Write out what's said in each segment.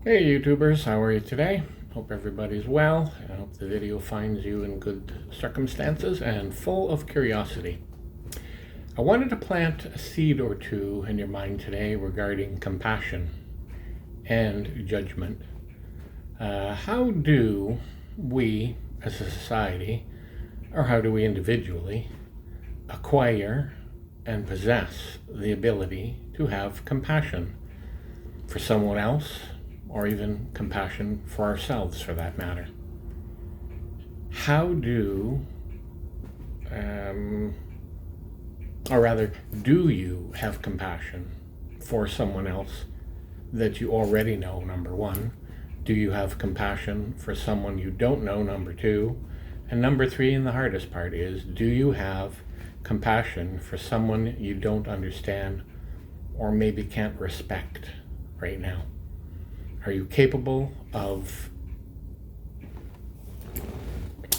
Hey YouTubers, how are you today? Hope everybody's well. I hope the video finds you in good circumstances and full of curiosity. I wanted to plant a seed or two in your mind today regarding compassion and judgment. How do we as a society, or how do we individually, acquire and possess the ability to have compassion for someone else, or even compassion for ourselves for that matter? How do, or rather, do you have compassion for someone else that you already know, number one? Do you have compassion for someone you don't know, number two? And number three, and the hardest part is, do you have compassion for someone you don't understand or maybe can't respect right now? Are you capable of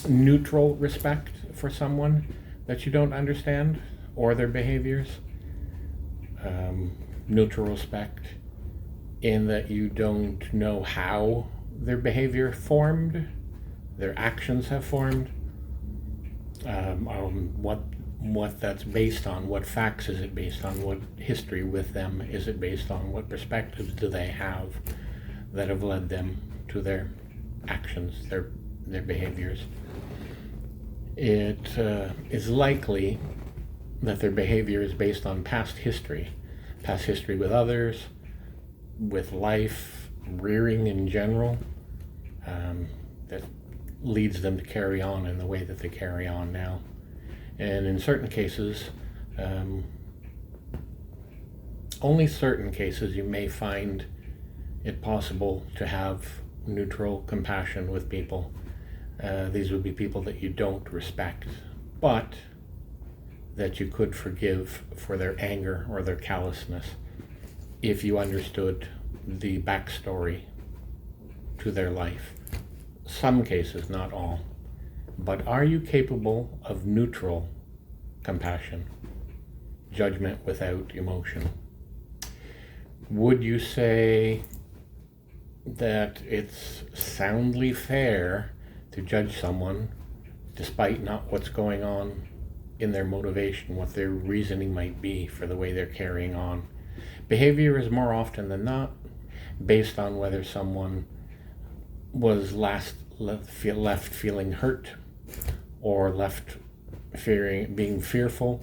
neutral respect for someone that you don't understand or their behaviors? Neutral respect in that you don't know how their behavior formed, their actions have formed, what that's based on, what facts is it based on, what history with them is it based on, what perspectives do they have that have led them to their actions, their behaviors. It is likely that their behavior is based on past history with others, with life, rearing in general, that leads them to carry on in the way that they carry on now. And in certain cases, only certain cases, you may find it possible to have neutral compassion with people. These would be people that you don't respect, but that you could forgive for their anger or their callousness if you understood the backstory to their life. Some cases, not all. But are you capable of neutral compassion? Judgment without emotion. Would you say that it's soundly fair to judge someone despite not what's going on in their motivation, what their reasoning might be for the way they're carrying on? Behavior is more often than not based on whether someone was left feeling hurt or left being fearful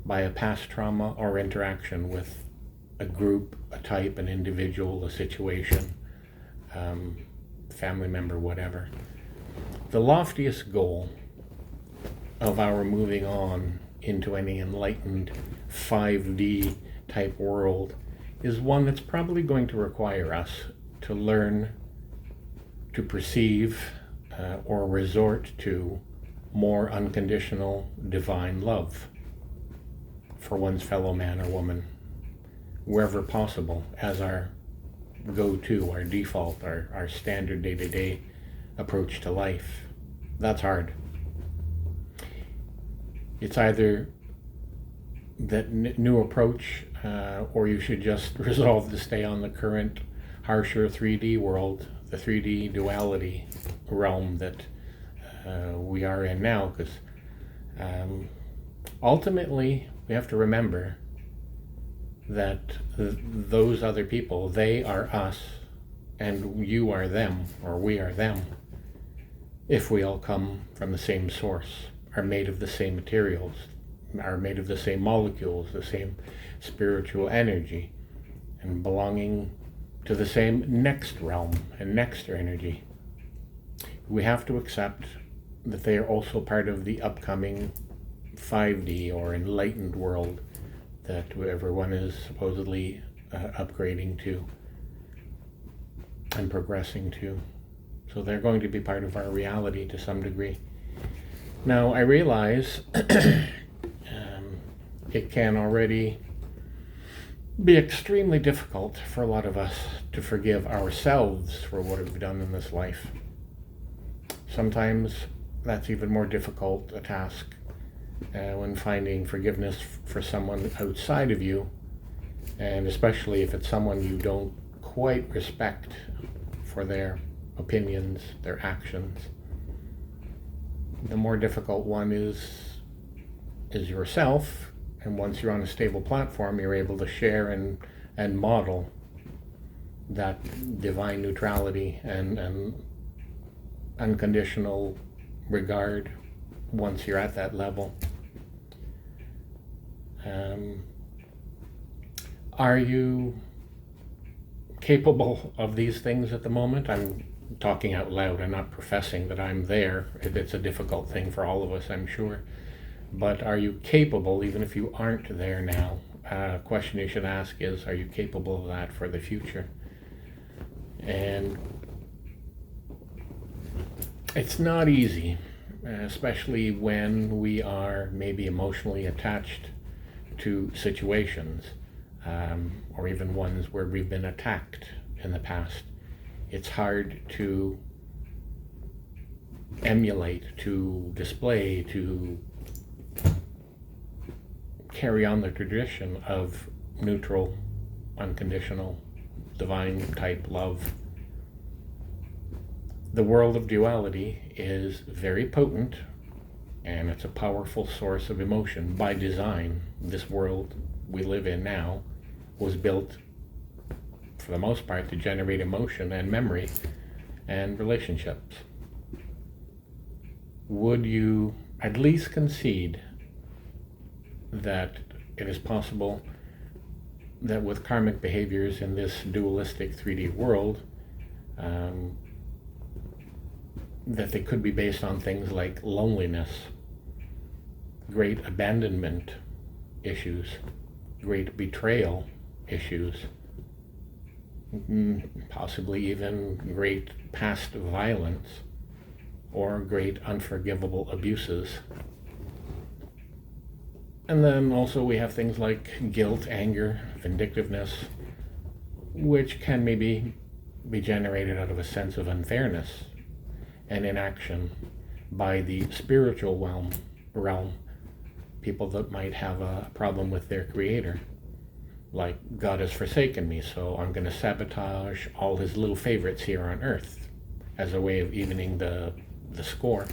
by a past trauma or interaction with a group, a type, an individual, a situation, family member, whatever. The loftiest goal of our moving on into any enlightened 5D type world is one that's probably going to require us to learn to perceive or resort to more unconditional divine love for one's fellow man or woman, wherever possible, as our go-to, our default, our standard day-to-day approach to life. That's hard. It's either that new approach, or you should just resolve to stay on the current harsher 3D world, the 3D duality realm that we are in now, because ultimately we have to remember that those other people, they are us and you are them, or we are them, if we all come from the same source, are made of the same materials, are made of the same molecules, the same spiritual energy, and belonging to the same next realm and next energy. We have to accept that they are also part of the upcoming 5D or enlightened world that everyone is supposedly upgrading to and progressing to. So they're going to be part of our reality to some degree. Now, I realize it can already be extremely difficult for a lot of us to forgive ourselves for what we've done in this life. Sometimes that's even more difficult a task when finding forgiveness for someone outside of you, and especially if it's someone you don't quite respect for their opinions, their actions. The more difficult one is yourself, and once you're on a stable platform, you're able to share and model that divine neutrality and unconditional regard once you're at that level. Are you capable of these things at the moment? I'm talking out loud. I'm not professing that I'm there. It's a difficult thing for all of us, I'm sure. But are you capable, even if you aren't there now? A question you should ask is, are you capable of that for the future? And it's not easy, especially when we are maybe emotionally attached to situations, or even ones where we've been attacked in the past. It's hard to emulate, to display, to carry on the tradition of neutral, unconditional, divine type love. The world of duality is very potent, and it's a powerful source of emotion by design. This world we live in now was built, for the most part, to generate emotion and memory and relationships. Would you at least concede that it is possible that with karmic behaviors in this dualistic 3D world, that they could be based on things like loneliness, great abandonment issues, great betrayal issues, possibly even great past violence or great unforgivable abuses? And then also we have things like guilt, anger, vindictiveness, which can maybe be generated out of a sense of unfairness and inaction by the spiritual realm, people that might have a problem with their creator. Like, God has forsaken me, so I'm going to sabotage all his little favorites here on earth as a way of evening the score.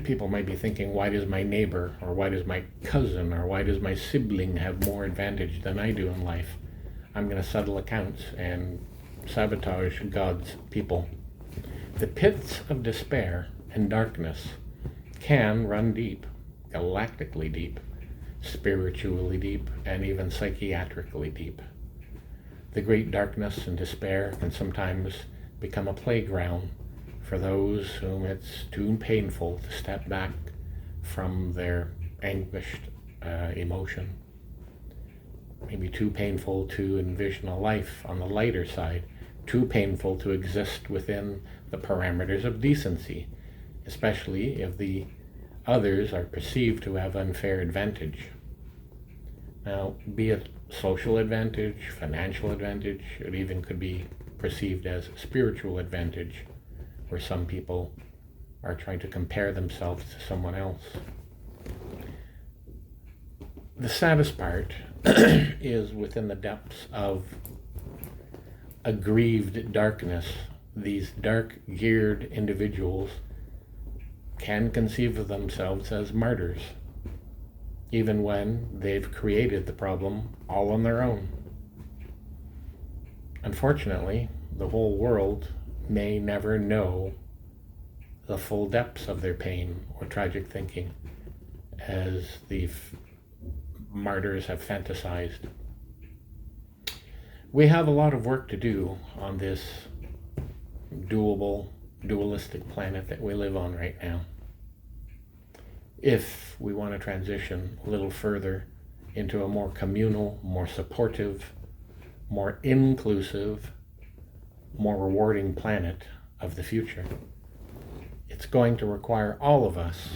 People might be thinking, why does my neighbor, or why does my cousin, or why does my sibling have more advantage than I do in life? I'm going to settle accounts and sabotage God's people. The pits of despair and darkness can run deep, galactically deep, spiritually deep, and even psychiatrically deep. The great darkness and despair can sometimes become a playground for those whom it's too painful to step back from their anguished emotion. Maybe too painful to envision a life on the lighter side, too painful to exist within the parameters of decency, especially if the others are perceived to have unfair advantage. Now, be it social advantage, financial advantage, it even could be perceived as spiritual advantage, where some people are trying to compare themselves to someone else. The saddest part is within the depths of aggrieved darkness. These dark-geared individuals can conceive of themselves as martyrs, even when they've created the problem all on their own. Unfortunately, the whole world may never know the full depths of their pain or tragic thinking, as the martyrs have fantasized. We have a lot of work to do on this dualistic planet that we live on right now. If we want to transition a little further into a more communal, more supportive, more inclusive, more rewarding planet of the future, it's going to require all of us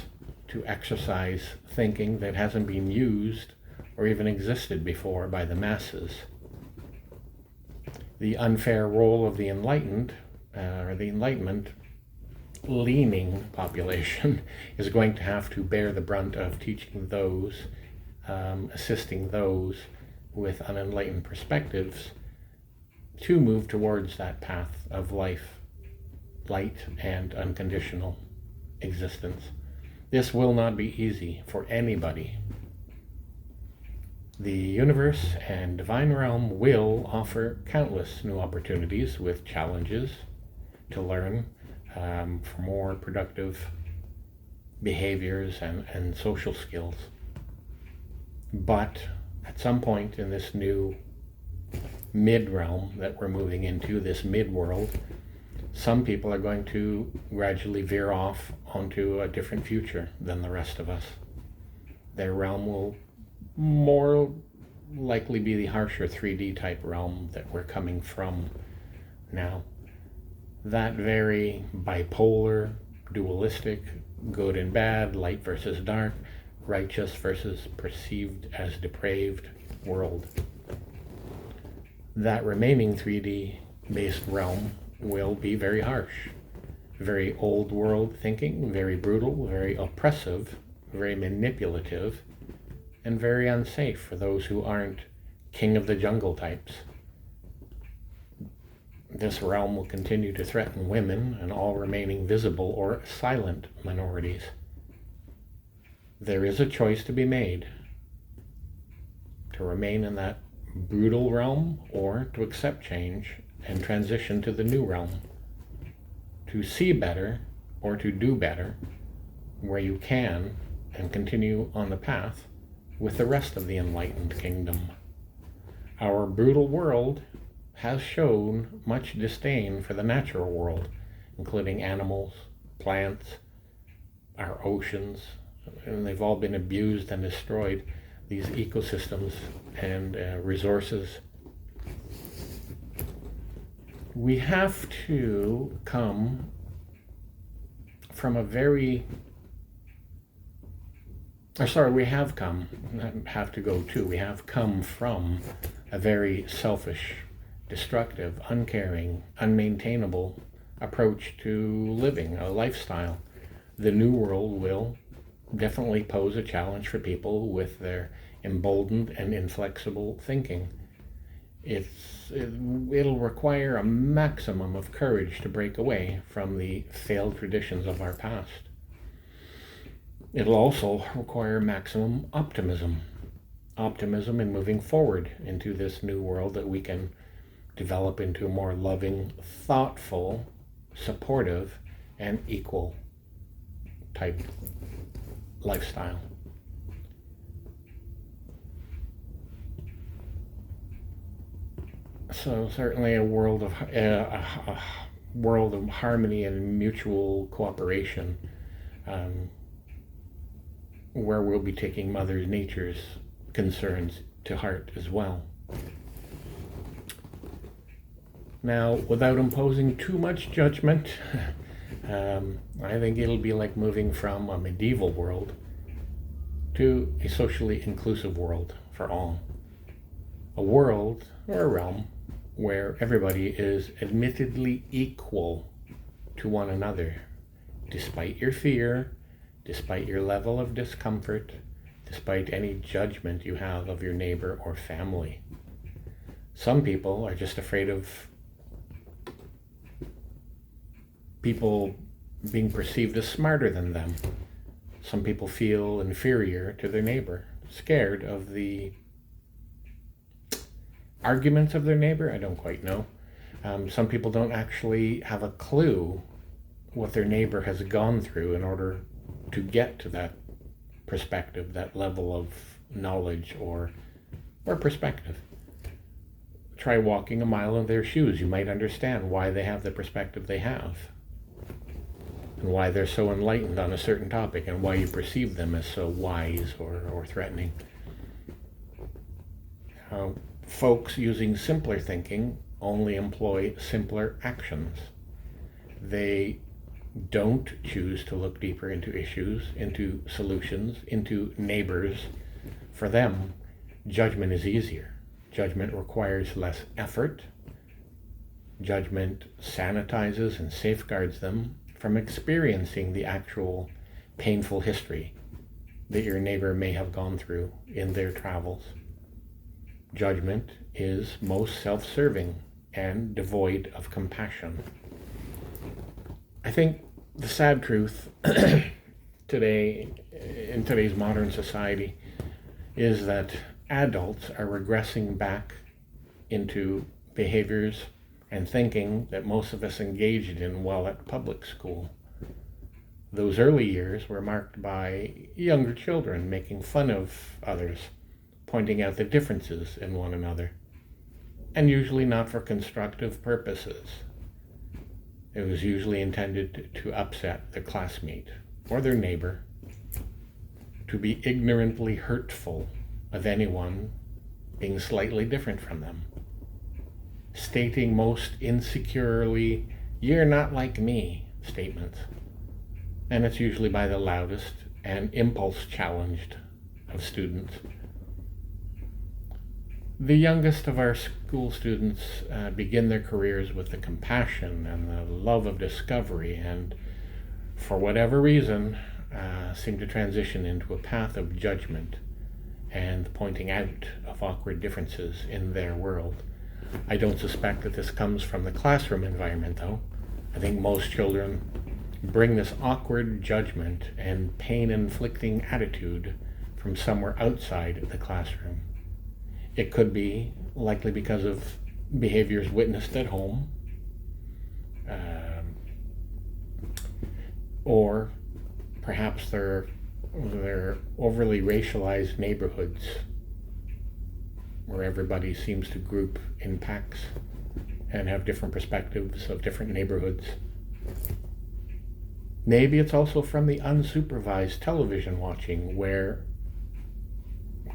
to exercise thinking that hasn't been used or even existed before by the masses. The unfair role of the enlightened, or the Enlightenment leaning population is going to have to bear the brunt of teaching those, assisting those with unenlightened perspectives to move towards that path of life, light, and unconditional existence. This will not be easy for anybody. The universe and divine realm will offer countless new opportunities with challenges to learn for more productive behaviors and social skills. But at some point in this new mid-realm that we're moving into, this mid-world, some people are going to gradually veer off onto a different future than the rest of us. Their realm will more likely be the harsher 3D type realm that we're coming from now. That very bipolar, dualistic, good and bad, light versus dark, righteous versus perceived as depraved world. That remaining 3D based realm will be very harsh, very old world thinking, very brutal, very oppressive, very manipulative, and very unsafe for those who aren't king of the jungle types. This realm will continue to threaten women and all remaining visible or silent minorities. There is a choice to be made: to remain in that brutal realm or to accept change and transition to the new realm, to see better or to do better where you can and continue on the path with the rest of the enlightened kingdom. Our brutal world has shown much disdain for the natural world, including animals, plants, our oceans, and they've all been abused and destroyed, these ecosystems and resources. We have to come from a very, we have come, not have to go to, we have come from a very selfish, destructive, uncaring, unmaintainable approach to living, a lifestyle. The new world will definitely pose a challenge for people with their emboldened and inflexible thinking. It'll require a maximum of courage to break away from the failed traditions of our past. It'll also require maximum optimism in moving forward into this new world that we can develop into a more loving, thoughtful, supportive, and equal type lifestyle. So certainly a world of harmony and mutual cooperation, where we'll be taking Mother Nature's concerns to heart as well. Now, without imposing too much judgment, I think it'll be like moving from a medieval world to a socially inclusive world for all. A world or a realm where everybody is admittedly equal to one another, despite your fear, despite your level of discomfort, despite any judgment you have of your neighbor or family. Some people are just afraid of people being perceived as smarter than them. Some people feel inferior to their neighbor, scared of the arguments of their neighbor. I don't quite know. Some people don't actually have a clue what their neighbor has gone through in order to get to that perspective, that level of knowledge or perspective. Try walking a mile in their shoes. You might understand why they have the perspective they have, and why they're so enlightened on a certain topic, and why you perceive them as so wise or threatening. Folks using simpler thinking only employ simpler actions. They don't choose to look deeper into issues, into solutions, into neighbors. For them, judgment is easier. Judgment requires less effort. Judgment sanitizes and safeguards them from experiencing the actual painful history that your neighbor may have gone through in their travels. Judgment is most self-serving and devoid of compassion. I think the sad truth today, in today's modern society, is that adults are regressing back into behaviors and thinking that most of us engaged in while at public school. Those early years were marked by younger children making fun of others, pointing out the differences in one another, and usually not for constructive purposes. It was usually intended to upset their classmate or their neighbor, to be ignorantly hurtful of anyone being slightly different from them, stating most insecurely, "You're not like me," statements. And it's usually by the loudest and impulse-challenged of students. The youngest of our school students begin their careers with the compassion and the love of discovery, and for whatever reason seem to transition into a path of judgment and pointing out of awkward differences in their world. I don't suspect that this comes from the classroom environment, though. I think most children bring this awkward judgment and pain-inflicting attitude from somewhere outside the classroom. It could be likely because of behaviors witnessed at home, or perhaps they're overly racialized neighborhoods where everybody seems to group in packs and have different perspectives of different neighborhoods. Maybe it's also from the unsupervised television watching where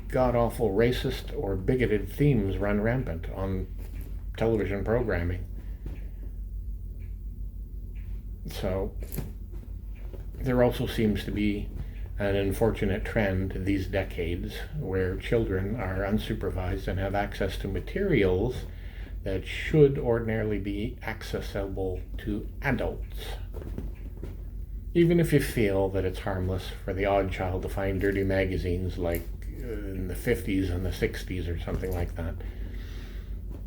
god-awful racist or bigoted themes run rampant on television programming. So there also seems to be an unfortunate trend these decades where children are unsupervised and have access to materials that should ordinarily be accessible to adults. Even if you feel that it's harmless for the odd child to find dirty magazines like in the 50s and the 60s or something like that.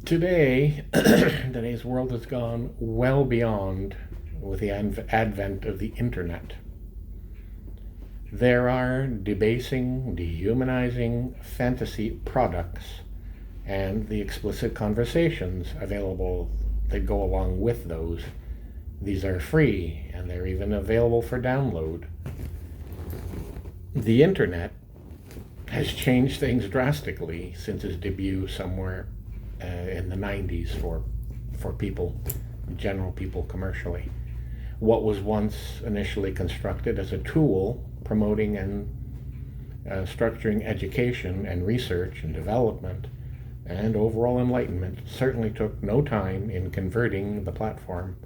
Today's world has gone well beyond with the advent of the internet. There are debasing, dehumanizing fantasy products and the explicit conversations available that go along with those. These are free and they're even available for download. The internet has changed things drastically since its debut somewhere in the 90s for people, general people commercially. What was once initially constructed as a tool promoting and structuring education and research and development and overall enlightenment certainly took no time in converting the platform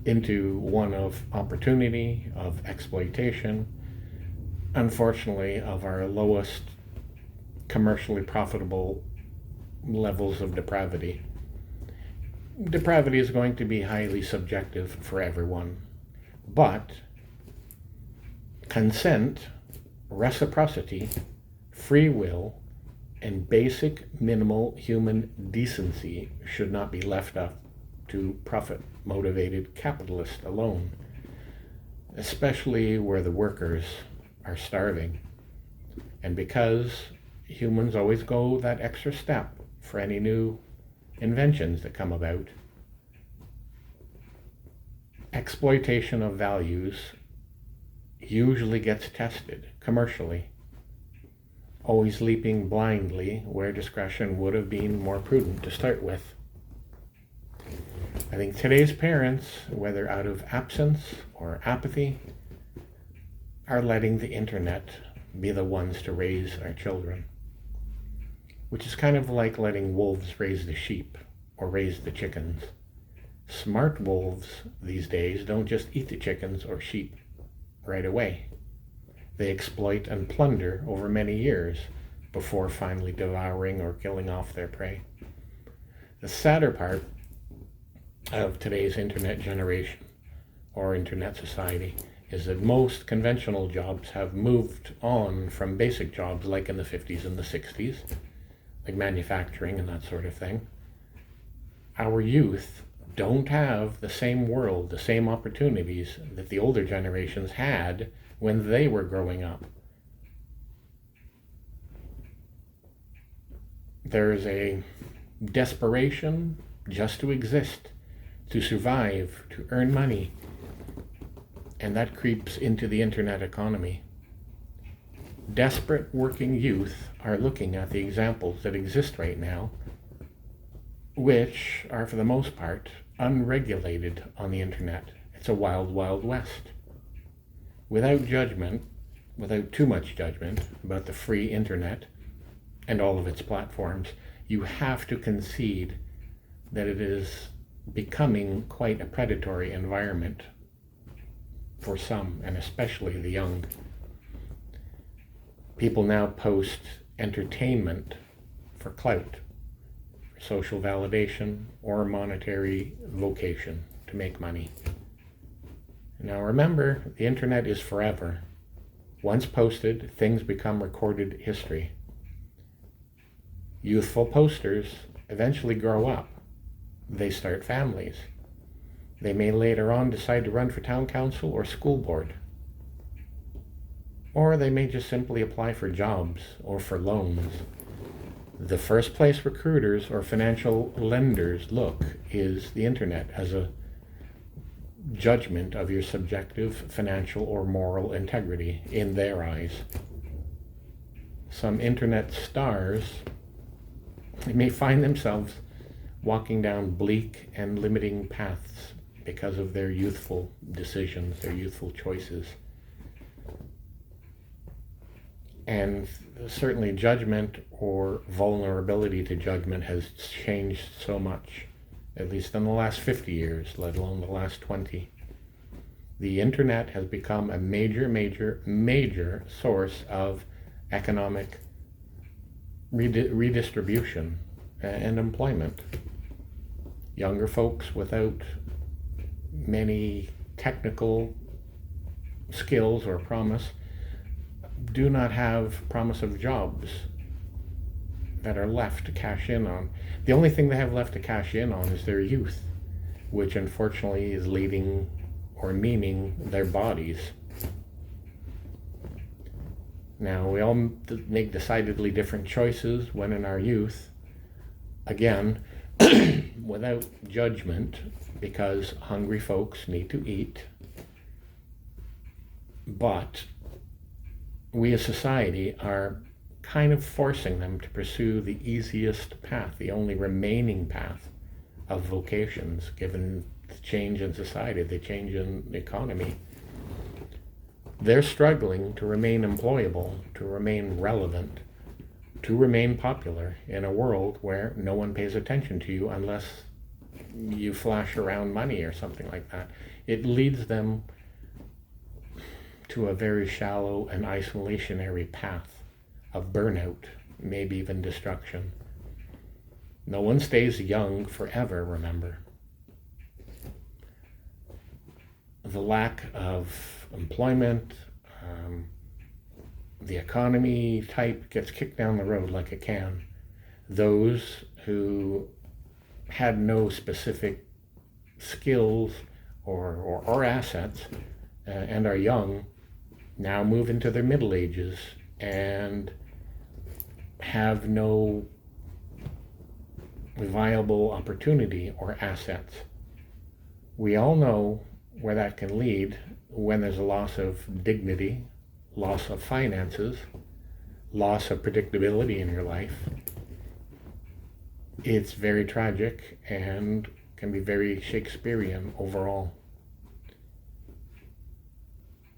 into one of opportunity, of exploitation, unfortunately of our lowest commercially profitable levels of depravity. Depravity is going to be highly subjective for everyone, but consent, reciprocity, free will, and basic minimal human decency should not be left up to profit-motivated capitalists alone, especially where the workers are starving. And because humans always go that extra step for any new inventions that come about, exploitation of values usually gets tested commercially, always leaping blindly where discretion would have been more prudent to start with. I think today's parents, whether out of absence or apathy, are letting the internet be the ones to raise our children, which is kind of like letting wolves raise the sheep or raise the chickens. Smart wolves these days don't just eat the chickens or sheep right away. They exploit and plunder over many years before finally devouring or killing off their prey. The sadder part of today's internet generation or internet society is that most conventional jobs have moved on from basic jobs like in the 50s and the 60s, like manufacturing and that sort of thing. Our youth don't have the same world, the same opportunities that the older generations had when they were growing up. There's a desperation just to exist, to survive, to earn money, and that creeps into the internet economy. Desperate working youth are looking at the examples that exist right now, which are for the most part unregulated on the internet. It's a wild, wild west. Without judgment, without too much judgment about the free internet and all of its platforms, you have to concede that it is becoming quite a predatory environment for some, and especially the young. People now post entertainment for clout, for social validation, or monetary vocation to make money. Now remember, the internet is forever. Once posted, things become recorded history. Youthful posters eventually grow up. They start families. They may later on decide to run for town council or school board. Or they may just simply apply for jobs or for loans. The first place recruiters or financial lenders look is the internet as a judgment of your subjective financial or moral integrity in their eyes. Some internet stars may find themselves walking down bleak and limiting paths because of their youthful decisions, their youthful choices. And certainly judgment or vulnerability to judgment has changed so much, at least in the last 50 years, let alone the last 20. The internet has become a major source of economic redistribution and employment. Younger folks without many technical skills or promise do not have promise of jobs that are left to cash in on. The only thing they have left to cash in on is their youth, which unfortunately is leading or meaning their bodies. Now, we all make decidedly different choices when in our youth, again, without judgment, because hungry folks need to eat. But we as society are kind of forcing them to pursue the easiest path, the only remaining path of vocations, given the change in society, the change in the economy. They're struggling to remain employable, to remain relevant, to remain popular in a world where no one pays attention to you unless you flash around money or something like that. It leads them to a very shallow and isolationary path of burnout, maybe even destruction. No one stays young forever, remember. The lack of employment, the economy type gets kicked down the road like a can. Those who had no specific skills or assets and are young now move into their middle ages and have no viable opportunity or assets. We all know where that can lead when there's a loss of dignity, loss of finances, loss of predictability in your life. It's very tragic and can be very Shakespearean overall.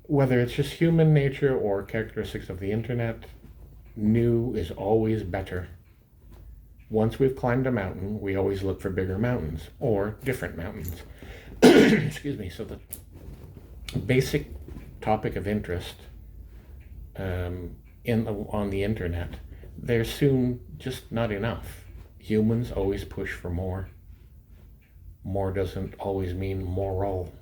Whether it's just human nature or characteristics of the internet, new is always better. Once we've climbed a mountain, we always look for bigger mountains or different mountains. Excuse me. So the basic topic of interest on the internet, there's soon just not enough. Humans always push for more. More doesn't always mean moral.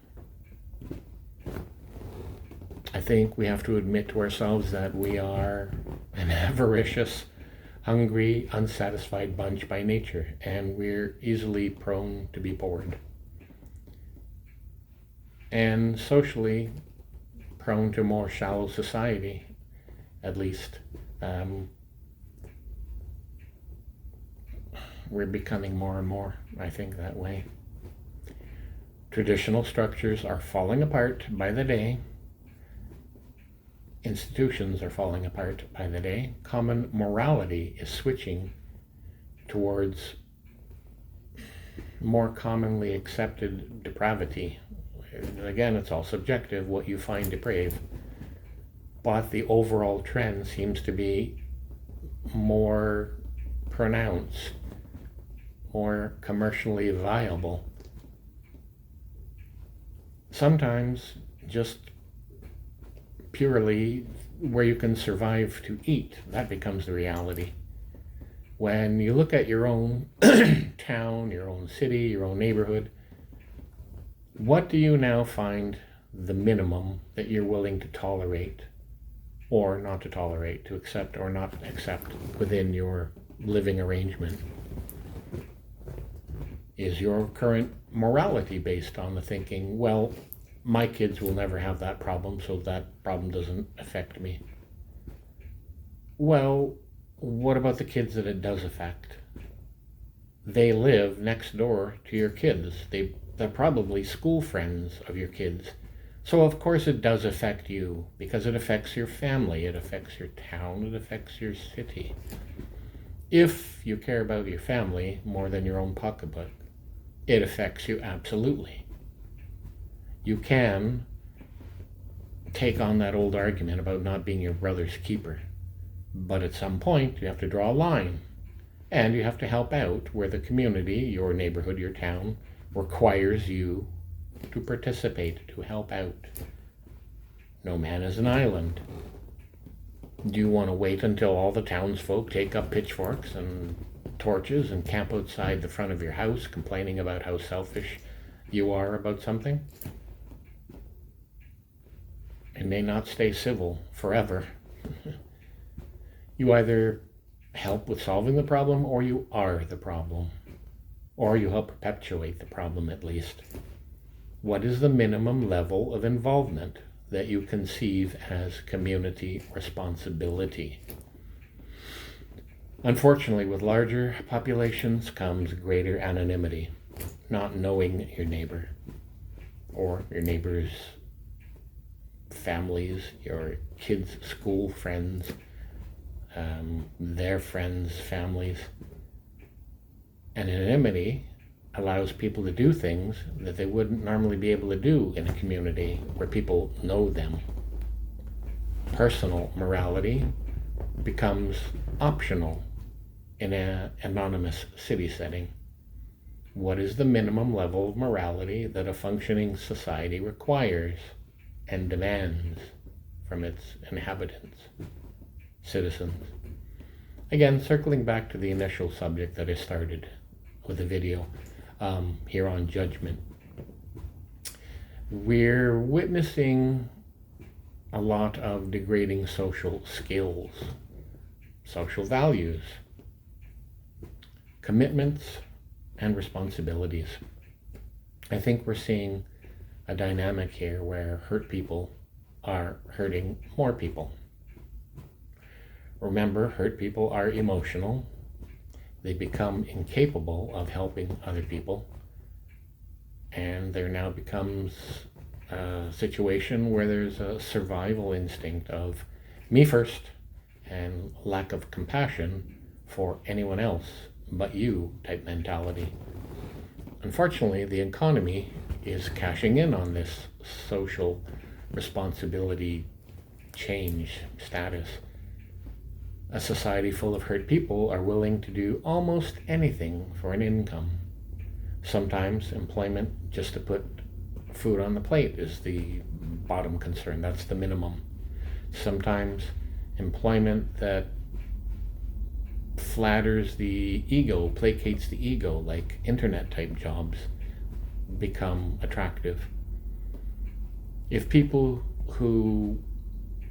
I think we have to admit to ourselves that we are an avaricious, hungry, unsatisfied bunch by nature, and we're easily prone to be bored. And socially prone to more shallow society, at least. We're becoming more and more, I think, that way. Traditional structures are falling apart by the day. Institutions are falling apart by the day. Common morality is switching towards more commonly accepted depravity. Again, it's all subjective, what you find depraved. But the overall trend seems to be more pronounced, more commercially viable. Sometimes just purely where you can survive to eat, that becomes the reality. When you look at your own town, your own city, your own neighborhood, what do you now find the minimum that you're willing to tolerate or not to tolerate, to accept or not accept within your living arrangement? Is your current morality based on the thinking, well, my kids will never have that problem, so that problem doesn't affect me? Well, what about the kids that it does affect? They live next door to your kids. They're probably school friends of your kids. So of course it does affect you, because it affects your family, it affects your town, it affects your city. If you care about your family more than your own pocketbook, it affects you absolutely. You can take on that old argument about not being your brother's keeper, but at some point you have to draw a line, and you have to help out where the community, your neighborhood, your town, requires you to participate, to help out. No man is an island. Do you want to wait until all the townsfolk take up pitchforks and torches and camp outside the front of your house complaining about how selfish you are about something? It may not stay civil forever. You either help with solving the problem, or you are the problem, or you help perpetuate the problem at least. What is the minimum level of involvement that you conceive as community responsibility? Unfortunately, with larger populations comes greater anonymity, not knowing your neighbor or your neighbor's families, your kids' school friends, their friends' families. Anonymity allows people to do things that they wouldn't normally be able to do in a community where people know them. Personal morality becomes optional in an anonymous city setting. What is the minimum level of morality that a functioning society requires and demands from its inhabitants, citizens? Again, circling back to the initial subject that I started with the video here on judgment. We're witnessing a lot of degrading social skills, social values, commitments, and responsibilities. I think we're seeing a dynamic here where hurt people are hurting more people. Remember, hurt people are emotional. They become incapable of helping other people, and there now becomes a situation where there's a survival instinct of me first and lack of compassion for anyone else but you type mentality. Unfortunately, the economy is cashing in on this social responsibility change status. A society full of hurt people are willing to do almost anything for an income. Sometimes employment just to put food on the plate is the bottom concern. That's the minimum. Sometimes employment that flatters the ego, placates the ego, like internet type jobs, become attractive. If people who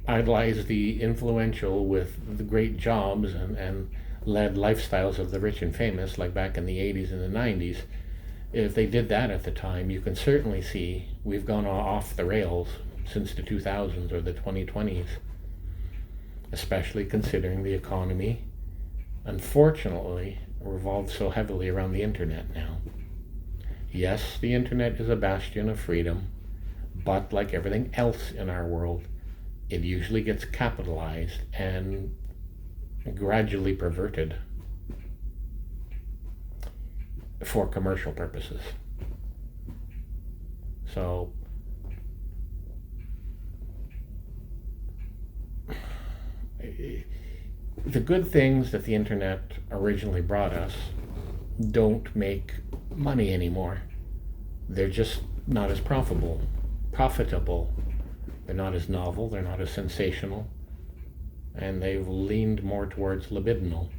idolize the influential with the great jobs and led lifestyles of the rich and famous, like back in the 80s and the 90s, if they did that at the time, you can certainly see we've gone off the rails since the 2000s or the 2020s, especially considering the economy, unfortunately, revolves so heavily around the internet now. Yes, the internet is a bastion of freedom, but like everything else in our world, it usually gets capitalized and gradually perverted for commercial purposes. So the good things that the internet originally brought us don't make money anymore. They're just not as profitable. They're not as novel, they're not as sensational, and they've leaned more towards libidinal.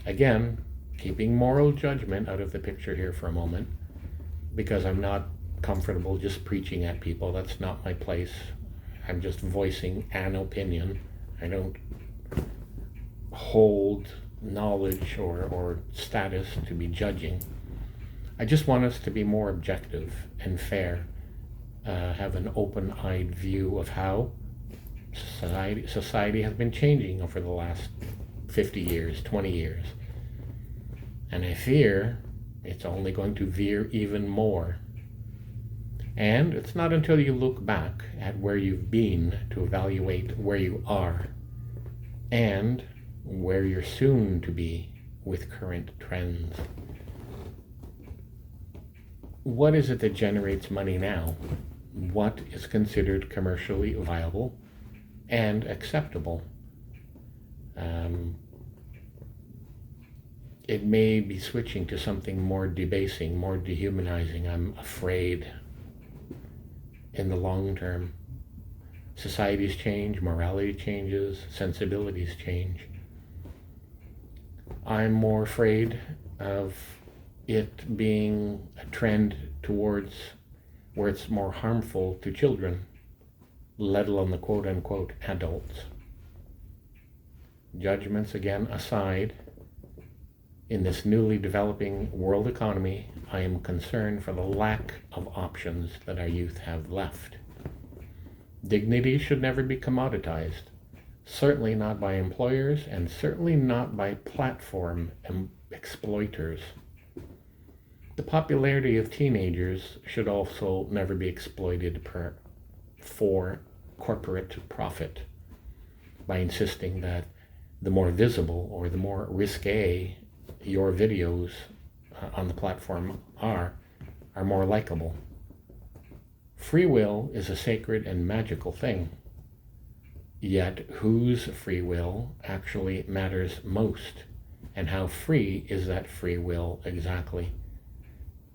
Again, keeping moral judgment out of the picture here for a moment, because I'm not comfortable just preaching at people. That's not my place. I'm just voicing an opinion. I don't hold knowledge or status to be judging. I just want us to be more objective and fair, have an open-eyed view of how society has been changing over the last 50 years, 20 years. And I fear it's only going to veer even more. And it's not until you look back at where you've been to evaluate where you are and where you're soon to be with current trends. What is it that generates money now? What is considered commercially viable and acceptable? It may be switching to something more debasing, more dehumanizing, I'm afraid, in the long term. Societies change, morality changes, sensibilities change. I'm more afraid of it being a trend towards where it's more harmful to children, let alone the quote-unquote adults. Judgments again aside, in this newly developing world economy, I am concerned for the lack of options that our youth have left. Dignity should never be commoditized, certainly not by employers and certainly not by platform exploiters. The popularity of teenagers should also never be exploited for corporate profit by insisting that the more visible or the more risque your videos on the platform are more likable. Free will is a sacred and magical thing, yet whose free will actually matters most, and how free is that free will exactly,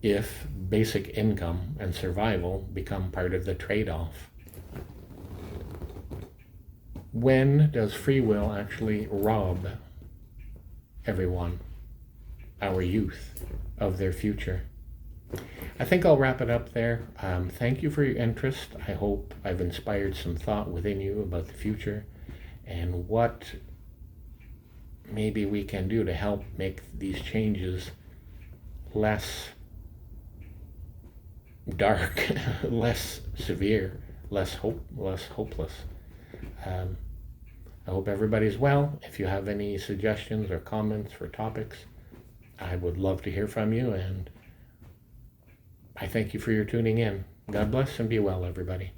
if basic income and survival become part of the trade-off? When does free will actually rob everyone, our youth, of their future? I think I'll wrap it up there. Thank you for your interest. I hope I've inspired some thought within you about the future and what maybe we can do to help make these changes less dark, less severe, less hopeless. I hope everybody's well. If you have any suggestions or comments for topics, I would love to hear from you, and I thank you for your tuning in. God bless and be well, everybody.